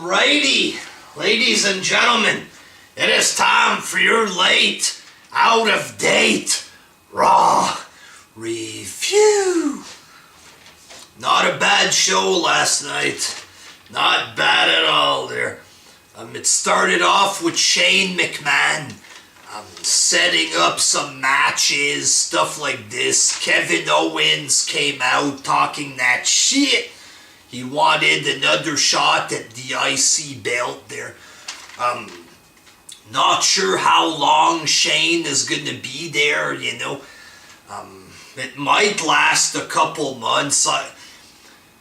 Alrighty, ladies and gentlemen, it is time for your late, out of date, Raw review. Not a bad show last night. Not bad at all there. It started off with Shane McMahon setting up some matches, stuff like this. Kevin Owens came out talking that shit. He wanted another shot at the IC belt there. Not sure how long Shane is going to be there, you know. It might last a couple months.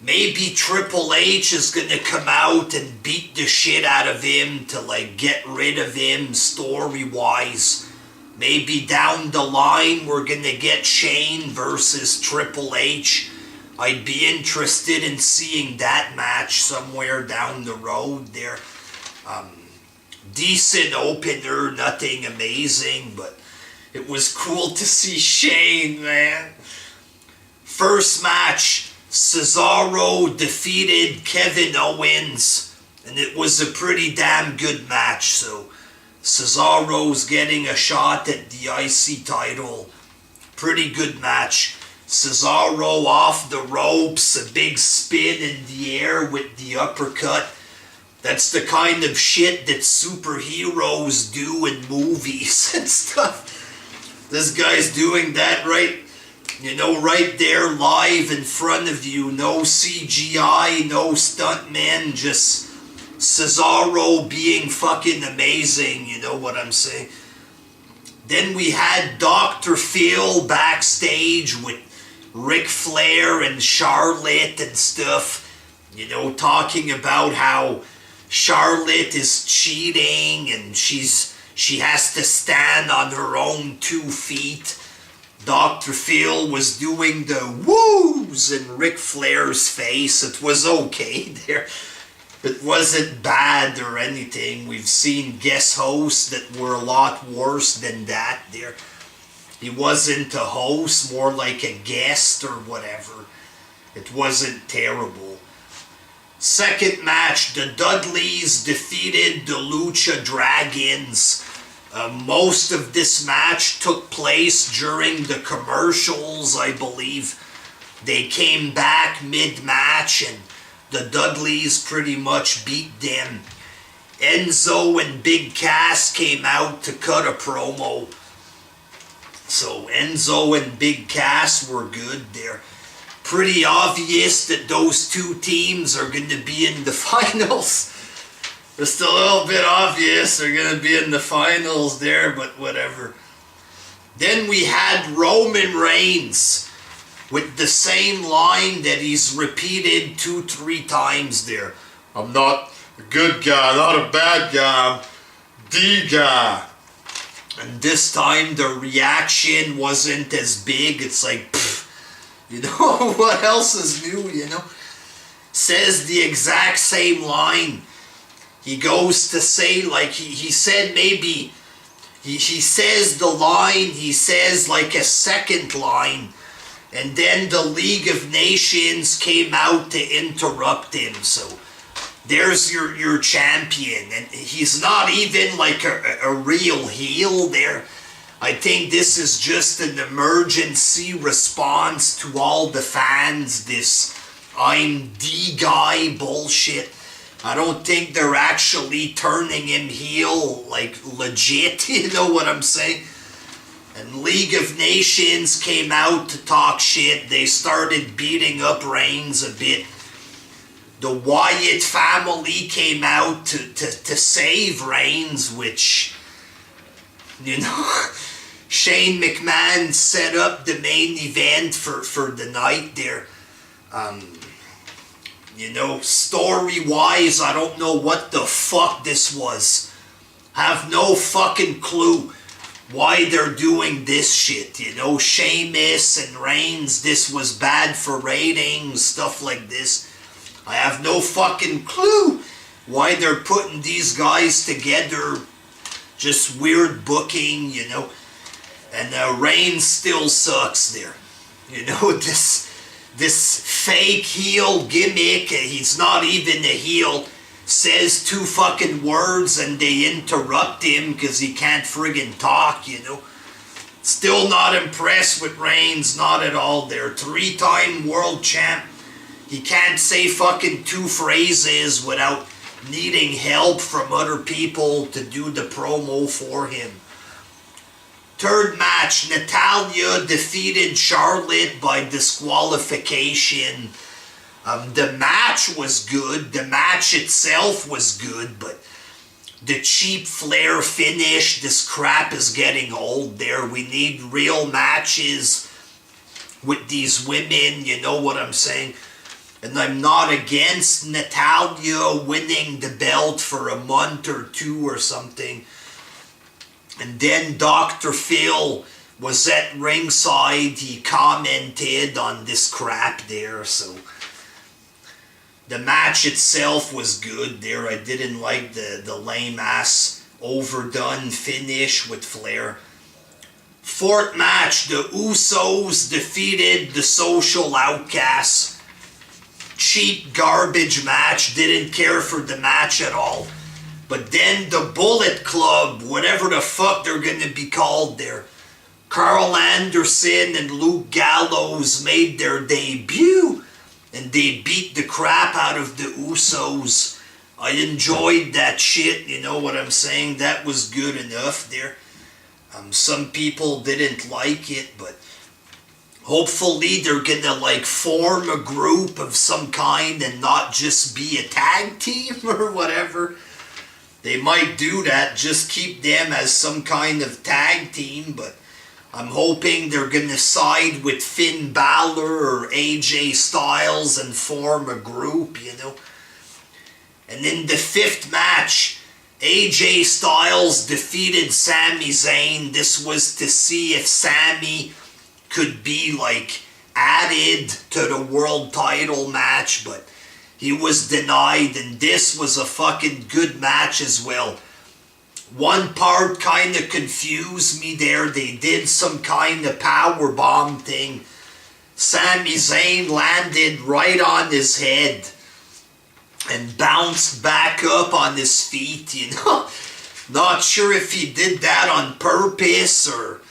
Maybe Triple H is going to come out and beat the shit out of him to, like, get rid of him story-wise. Maybe down the line we're going to get Shane versus Triple H. I'd be interested in seeing that match somewhere down the road there. Decent opener, nothing amazing, but it was cool to see Shane, man. First match, Cesaro defeated Kevin Owens, and it was a pretty damn good match, so Cesaro's getting a shot at the IC title. Pretty good match. Cesaro off the ropes, a big spin in the air with the uppercut. That's the kind of shit that superheroes do in movies and stuff. This guy's doing that right there live in front of you. No CGI, no stuntman, just Cesaro being fucking amazing, you know what I'm saying? Then we had Dr. Phil backstage with Ric Flair and Charlotte and stuff, you know, talking about how Charlotte is cheating and she has to stand on her own 2 feet. Dr. Phil was doing the woos in Ric Flair's face. It was okay there. It wasn't bad or anything. We've seen guest hosts that were a lot worse than that there. He wasn't a host, more like a guest or whatever. It wasn't terrible. Second match, the Dudleys defeated the Lucha Dragons. Most of this match took place during the commercials, I believe. They came back mid-match and the Dudleys pretty much beat them. Enzo and Big Cass came out to cut a promo. So Enzo and Big Cass were good there. Pretty obvious that those 2 teams are going to be in the finals. It's a little bit obvious they're going to be in the finals there, but whatever. Then we had Roman Reigns with the same line that he's repeated 2-3 times there. I'm not a good guy, not a bad guy, I'm the guy. And this time the reaction wasn't as big. It's like, pfft, you know, what else is new, you know? Says the exact same line. He goes to say, like, he said maybe, he says the line, he says like a second line, and then the League of Nations came out to interrupt him, so there's your champion, and he's not even like a real heel there. I think this is just an emergency response to all the fans, this I'm the guy bullshit. I don't think they're actually turning him heel, like, legit, you know what I'm saying? And League of Nations came out to talk shit. They started beating up Reigns a bit. The Wyatt family came out to save Reigns, which, you know, Shane McMahon set up the main event for the night there. You know, story-wise, I don't know what the fuck this was. Have no fucking clue why they're doing this shit, you know. Sheamus and Reigns, this was bad for ratings, stuff like this. I have no fucking clue why they're putting these guys together. Just weird booking, you know. And Reigns still sucks there. You know, this fake heel gimmick, he's not even a heel. says two fucking words and they interrupt him because he can't friggin' talk, you know. Still not impressed with Reigns, not at all there. 3-time world champ. He can't say fucking 2 phrases without needing help from other people to do the promo for him. Third match, Natalya defeated Charlotte by disqualification. The match was good. The match itself was good, but the cheap Flair finish, this crap is getting old there. We need real matches with these women, you know what I'm saying? And I'm not against Natalya winning the belt for a month or 2 or something. And then Dr. Phil was at ringside. He commented on this crap there, so the match itself was good there. I didn't like the lame-ass, overdone finish with Flair. Fourth match, the Usos defeated the Social Outcasts. Cheap garbage match, didn't care for the match at all. But then the Bullet Club, whatever the fuck they're gonna be called there, Carl Anderson and Luke Gallows made their debut. And they beat the crap out of the Usos. I enjoyed that shit, you know what I'm saying? That was good enough there. Some people didn't like it, but hopefully they're gonna like form a group of some kind and not just be a tag team or whatever. They might do that, just keep them as some kind of tag team, but I'm hoping they're gonna side with Finn Balor or AJ Styles and form a group, you know. And in the fifth match, AJ Styles defeated Sami Zayn. This was to see if Sami could be like added to the world title match, but he was denied, and this was a fucking good match as well. One part kind of confused me there. They did some kind of power bomb thing. Sami Zayn landed right on his head and bounced back up on his feet, you know. Not sure if he did that on purpose or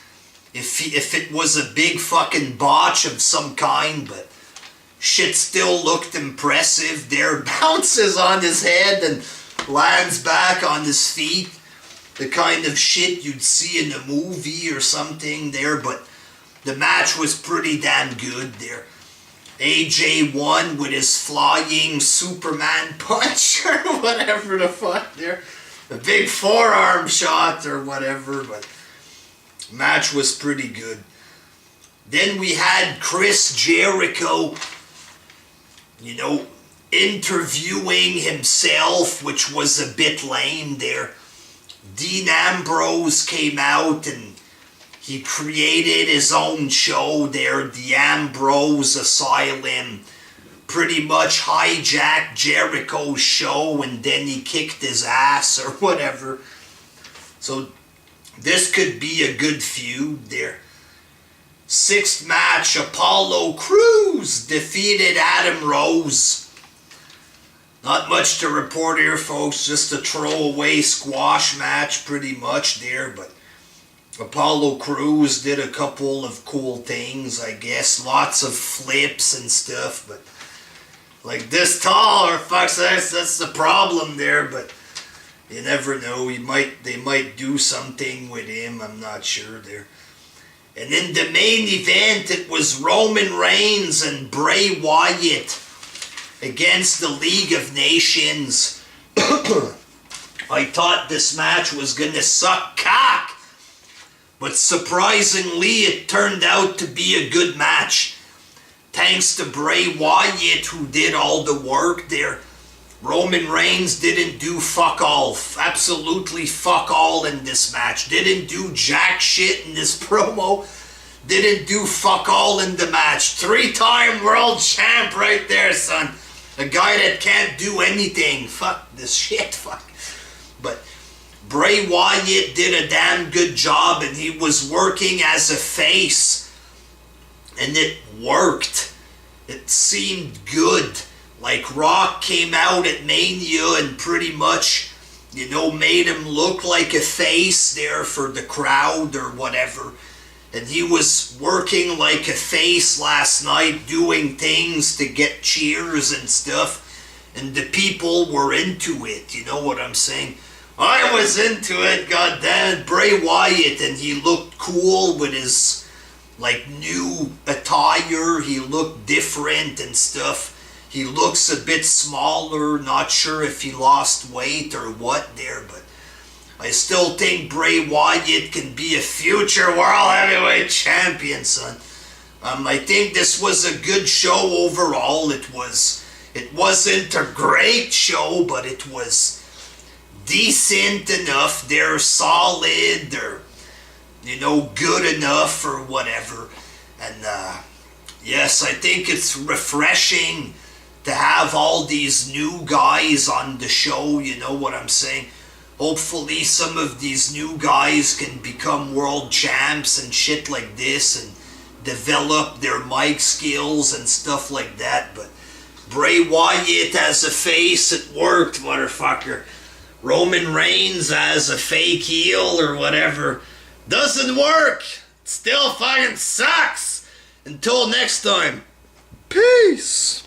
if it was a big fucking botch of some kind, but shit still looked impressive there. Bounces on his head and lands back on his feet. The kind of shit you'd see in a movie or something there, but the match was pretty damn good there. AJ won with his flying Superman punch or whatever the fuck there. A big forearm shot or whatever, but match was pretty good. Then we had Chris Jericho, you know, interviewing himself, which was a bit lame there. Dean Ambrose came out and he created his own show there, the Ambrose Asylum. Pretty much hijacked Jericho's show and then he kicked his ass or whatever. So this could be a good feud there. Sixth match, Apollo Crews defeated Adam Rose. Not much to report here, folks. Just a throwaway squash match pretty much there, but Apollo Crews did a couple of cool things, I guess. Lots of flips and stuff, but like this tall, or fuck's that's the problem there, but you never know. They might do something with him, I'm not sure there. And in the main event, it was Roman Reigns and Bray Wyatt against the League of Nations. I thought this match was gonna suck cock, but surprisingly it turned out to be a good match. Thanks to Bray Wyatt, who did all the work there. Roman Reigns didn't do fuck all. Absolutely fuck all in this match. Didn't do jack shit in this promo. Didn't do fuck all in the match. 3-time world champ right there, son. A guy that can't do anything. Fuck this shit, fuck. But Bray Wyatt did a damn good job and he was working as a face. And it worked. It seemed good. Like Rock came out at Mania and pretty much, you know, made him look like a face there for the crowd or whatever. And he was working like a face last night, doing things to get cheers and stuff. And the people were into it, you know what I'm saying? I was into it, goddammit. Bray Wyatt, and he looked cool with his, like, new attire. He looked different and stuff. He looks a bit smaller, not sure if he lost weight or what there, but I still think Bray Wyatt can be a future World Heavyweight Champion, son. I think this was a good show overall. It wasn't a great show, but it was decent enough. They're solid, they're, you know, good enough or whatever. And yes, I think it's refreshing to have all these new guys on the show, you know what I'm saying? Hopefully some of these new guys can become world champs and shit like this and develop their mic skills and stuff like that. But Bray Wyatt as a face, it worked, motherfucker. Roman Reigns as a fake heel or whatever doesn't work. It still fucking sucks. Until next time, peace.